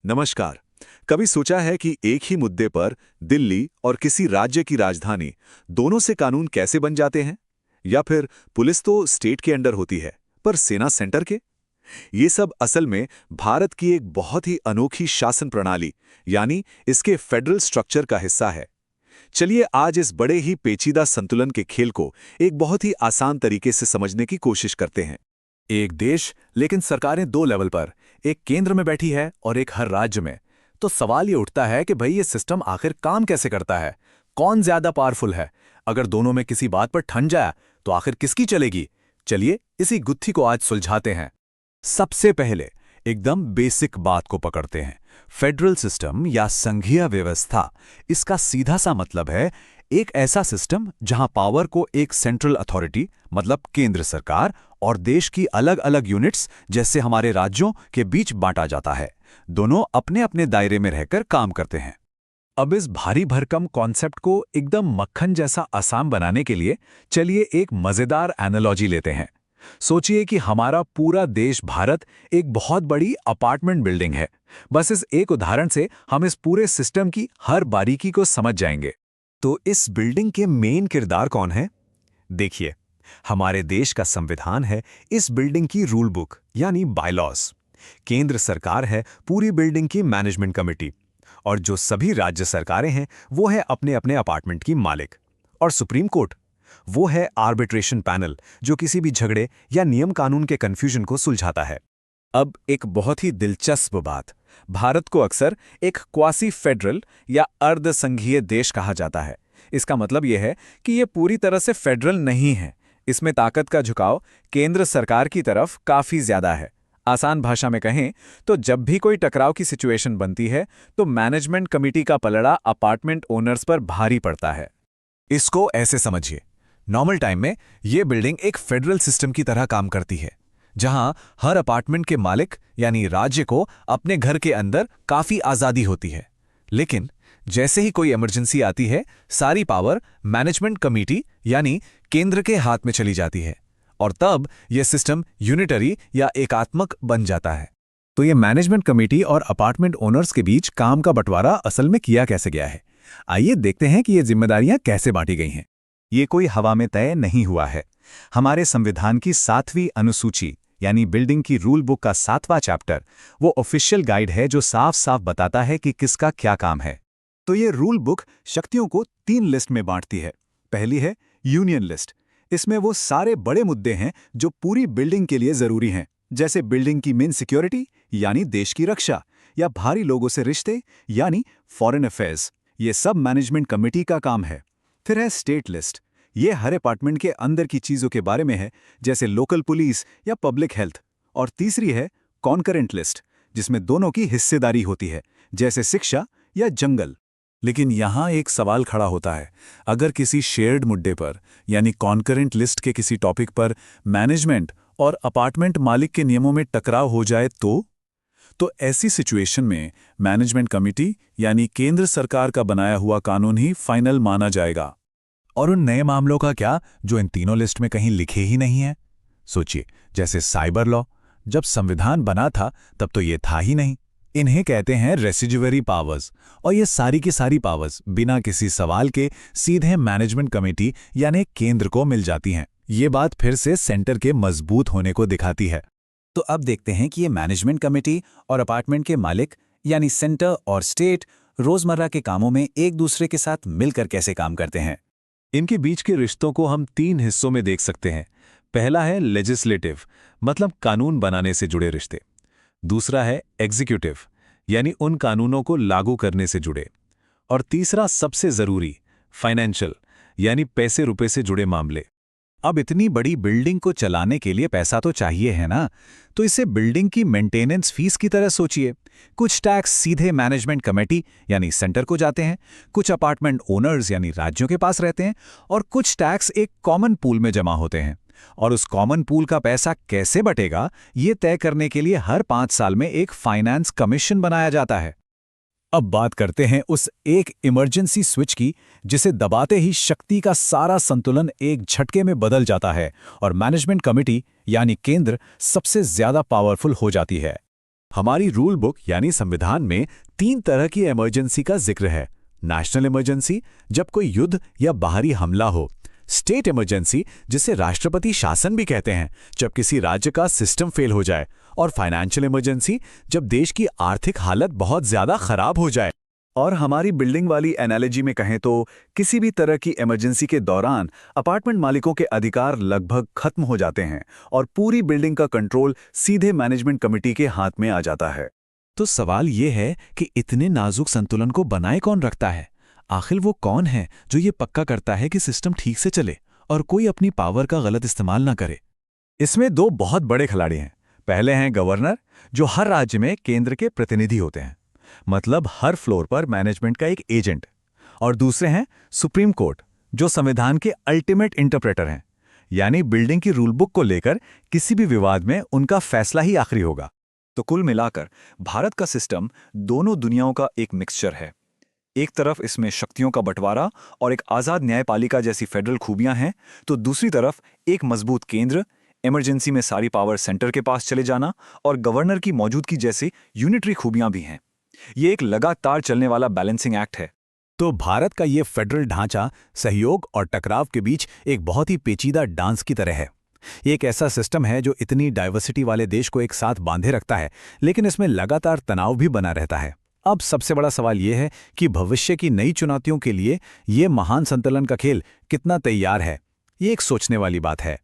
नमस्कार। कभी सोचा है कि एक ही मुद्दे पर दिल्ली और किसी राज्य की राजधानी दोनों से कानून कैसे बन जाते हैं? या फिर पुलिस तो स्टेट के अंडर होती है, पर सेना सेंटर के? ये सब असल में भारत की एक बहुत ही अनोखी शासन प्रणाली, यानी इसके फेडरल स्ट्रक्चर का हिस्सा है। चलिए आज इस बड़े ही पेचीदा संतुलन के खेल को एक बहुत ही आसान तरीके से समझने की कोशिश करते हैं। एक देश, लेकिन सरकारें दो लेवल पर, एक केंद्र में बैठी है और एक हर राज्य में। तो सवाल ये उठता है कि भाई ये सिस्टम आखिर काम कैसे करता है? कौन ज्यादा पावरफुल है? अगर दोनों में किसी बात पर ठन जाए तो आखिर किसकी चलेगी? चलिए इसी गुत्थी को आज सुलझाते हैं। सबसे पहले एकदम बेसिक बात को पकड़ते हैं। फेडरल सिस्टम या संघीय व्यवस्था, इसका सीधा सा मतलब है एक ऐसा सिस्टम जहां पावर को एक सेंट्रल अथॉरिटी मतलब केंद्र सरकार और देश की अलग अलग यूनिट्स जैसे हमारे राज्यों के बीच बांटा जाता है। दोनों अपने अपने दायरे में रहकर काम करते हैं। अब इस भारी भरकम कॉन्सेप्ट को एकदम मक्खन जैसा आसान बनाने के लिए चलिए एक मजेदार एनालॉजी लेते हैं। सोचिए कि हमारा पूरा देश भारत एक बहुत बड़ी अपार्टमेंट बिल्डिंग है। बस इस एक उदाहरण से हम इस पूरे सिस्टम की हर बारीकी को समझ जाएंगे। तो इस बिल्डिंग के मेन किरदार कौन है? देखिए, हमारे देश का संविधान है इस बिल्डिंग की रूल बुक यानी बायलॉज। केंद्र सरकार है पूरी बिल्डिंग की मैनेजमेंट कमेटी, और जो सभी राज्य सरकारें हैं वो है अपने अपने अपार्टमेंट की मालिक। और सुप्रीम कोर्ट, वो है आर्बिट्रेशन पैनल जो किसी भी झगड़े या नियम कानून के कंफ्यूजन को सुलझाता है। अब एक बहुत ही दिलचस्प बात, भारत को अक्सर एक क्वासी फेडरल या अर्ध संघीय देश कहा जाता है। इसका मतलब यह है कि यह पूरी तरह से फेडरल नहीं है। इसमें ताकत का झुकाव केंद्र सरकार की तरफ काफी ज्यादा है। आसान भाषा में कहें तो जब भी कोई टकराव की सिचुएशन बनती है तो मैनेजमेंट कमेटी का पलड़ा अपार्टमेंट ओनर्स पर भारी पड़ता है। इसको ऐसे समझिए, नॉर्मल टाइम में यह बिल्डिंग एक फेडरल सिस्टम की तरह काम करती है, जहां हर अपार्टमेंट के मालिक यानी राज्य को अपने घर के अंदर काफी आजादी होती है। लेकिन जैसे ही कोई इमरजेंसी आती है, सारी पावर मैनेजमेंट कमेटी यानी केंद्र के हाथ में चली जाती है, और तब यह सिस्टम यूनिटरी या एकात्मक बन जाता है। तो यह मैनेजमेंट कमेटी और अपार्टमेंट ओनर्स के बीच काम का बंटवारा असल में किया कैसे गया है। आइए देखते हैं कि ये जिम्मेदारियां कैसे बांटी गई हैं। ये कोई हवा में तय नहीं हुआ है। हमारे संविधान की 7वीं अनुसूची यानी बिल्डिंग की रूल बुक का 7वां चैप्टर वो ऑफिशियल गाइड है जो साफ साफ बताता है कि किसका क्या काम है। तो ये रूल बुक शक्तियों को 3 लिस्ट में बांटती है। पहली है यूनियन लिस्ट। इसमें वो सारे बड़े मुद्दे हैं जो पूरी बिल्डिंग के लिए जरूरी हैं, जैसे बिल्डिंग की मेन सिक्योरिटी यानी देश की रक्षा, या भारी लोगों से रिश्ते यानी फॉरेन अफेयर्स। ये सब मैनेजमेंट कमेटी का काम है। फिर है स्टेट लिस्ट। ये हर अपार्टमेंट के अंदर की चीजों के बारे में है, जैसे लोकल पुलिस या पब्लिक हेल्थ। और तीसरी है कॉन्करेंट लिस्ट, जिसमें दोनों की हिस्सेदारी होती है, जैसे शिक्षा या जंगल। लेकिन यहां एक सवाल खड़ा होता है, अगर किसी शेयर्ड मुद्दे पर यानी कॉन्करेंट लिस्ट के किसी टॉपिक पर मैनेजमेंट और अपार्टमेंट मालिक के नियमों में टकराव हो जाए तो ऐसी सिचुएशन में मैनेजमेंट कमेटी यानी केंद्र सरकार का बनाया हुआ कानून ही फाइनल माना जाएगा। और उन नए मामलों का क्या जो इन तीनों लिस्ट में कहीं लिखे ही नहीं है? सोचिए, जैसे साइबर लॉ, जब संविधान बना था तब तो ये था ही नहीं। इन्हें कहते हैं रेसिड्यूअरी पावर्स, और ये सारी की सारी पावर्स बिना किसी सवाल के सीधे मैनेजमेंट कमेटी यानी केंद्र को मिल जाती हैं। ये बात फिर से सेंटर के मजबूत होने को दिखाती है। तो अब देखते हैं कि ये मैनेजमेंट कमेटी और अपार्टमेंट के मालिक यानी सेंटर और स्टेट रोजमर्रा के कामों में एक दूसरे के साथ मिलकर कैसे काम करते हैं। इनके बीच के रिश्तों को हम 3 हिस्सों में देख सकते हैं। पहला है लेजिस्लेटिव, मतलब कानून बनाने से जुड़े रिश्ते। दूसरा है एग्जीक्यूटिव, यानी उन कानूनों को लागू करने से जुड़े। और तीसरा सबसे जरूरी, फाइनेंशियल, यानी पैसे रुपए से जुड़े मामले। अब इतनी बड़ी बिल्डिंग को चलाने के लिए पैसा तो चाहिए है ना, तो इसे बिल्डिंग की मेंटेनेंस फीस की तरह सोचिए। कुछ टैक्स सीधे मैनेजमेंट कमेटी यानी सेंटर को जाते हैं, कुछ अपार्टमेंट ओनर्स यानी राज्यों के पास रहते हैं, और कुछ टैक्स एक कॉमन पूल में जमा होते हैं। और उस कॉमन पूल का पैसा कैसे बटेगा, ये तय करने के लिए हर 5 साल में एक फाइनेंस कमीशन बनाया जाता है। अब बात करते हैं उस एक इमरजेंसी स्विच की, जिसे दबाते ही शक्ति का सारा संतुलन एक झटके में बदल जाता है और मैनेजमेंट कमेटी यानी केंद्र सबसे ज्यादा पावरफुल हो जाती है। हमारी रूल बुक यानी संविधान में 3 तरह की इमरजेंसी का जिक्र है। नेशनल इमरजेंसी, जब कोई युद्ध या बाहरी हमला हो। स्टेट इमरजेंसी, जिसे राष्ट्रपति शासन भी कहते हैं, जब किसी राज्य का सिस्टम फेल हो जाए। और फाइनेंशियल इमरजेंसी, जब देश की आर्थिक हालत बहुत ज्यादा खराब हो जाए। और हमारी बिल्डिंग वाली एनालॉजी में कहें तो किसी भी तरह की इमरजेंसी के दौरान अपार्टमेंट मालिकों के अधिकार लगभग खत्म हो जाते हैं और पूरी बिल्डिंग का कंट्रोल सीधे मैनेजमेंट कमेटी के हाथ में आ जाता है। तो सवाल ये है कि इतने नाजुक संतुलन को बनाए कौन रखता है? आखिर वो कौन है जो ये पक्का करता है कि सिस्टम ठीक से चले और कोई अपनी पावर का गलत इस्तेमाल ना करे? इसमें 2 बहुत बड़े खिलाड़ी हैं। पहले हैं गवर्नर, जो हर राज्य में केंद्र के प्रतिनिधि होते हैं, मतलब हर फ्लोर पर मैनेजमेंट का एक एजेंट। और दूसरे हैं सुप्रीम कोर्ट, जो संविधान के अल्टीमेट इंटरप्रेटर हैं, यानी बिल्डिंग की रूल बुक को लेकर किसी भी विवाद में उनका फैसला ही आखिरी होगा। तो कुल मिलाकर भारत का सिस्टम दोनों दुनियाओं का एक मिक्सचर है। एक तरफ इसमें शक्तियों का बंटवारा और एक आजाद न्यायपालिका जैसी फेडरल खूबियां हैं, तो दूसरी तरफ एक मजबूत केंद्र, इमरजेंसी में सारी पावर सेंटर के पास चले जाना और गवर्नर की मौजूदगी जैसी यूनिटरी खूबियां भी हैं। ये एक लगातार चलने वाला बैलेंसिंग एक्ट है। तो भारत का ये फेडरल ढांचा सहयोग और टकराव के बीच एक बहुत ही पेचीदा डांस की तरह है। ये एक ऐसा सिस्टम है जो इतनी डाइवर्सिटी वाले देश को एक साथ बांधे रखता है, लेकिन इसमें लगातार तनाव भी बना रहता है। अब सबसे बड़ा सवाल ये है कि भविष्य की नई चुनौतियों के लिए ये महान संतुलन का खेल कितना तैयार है। ये एक सोचने वाली बात है।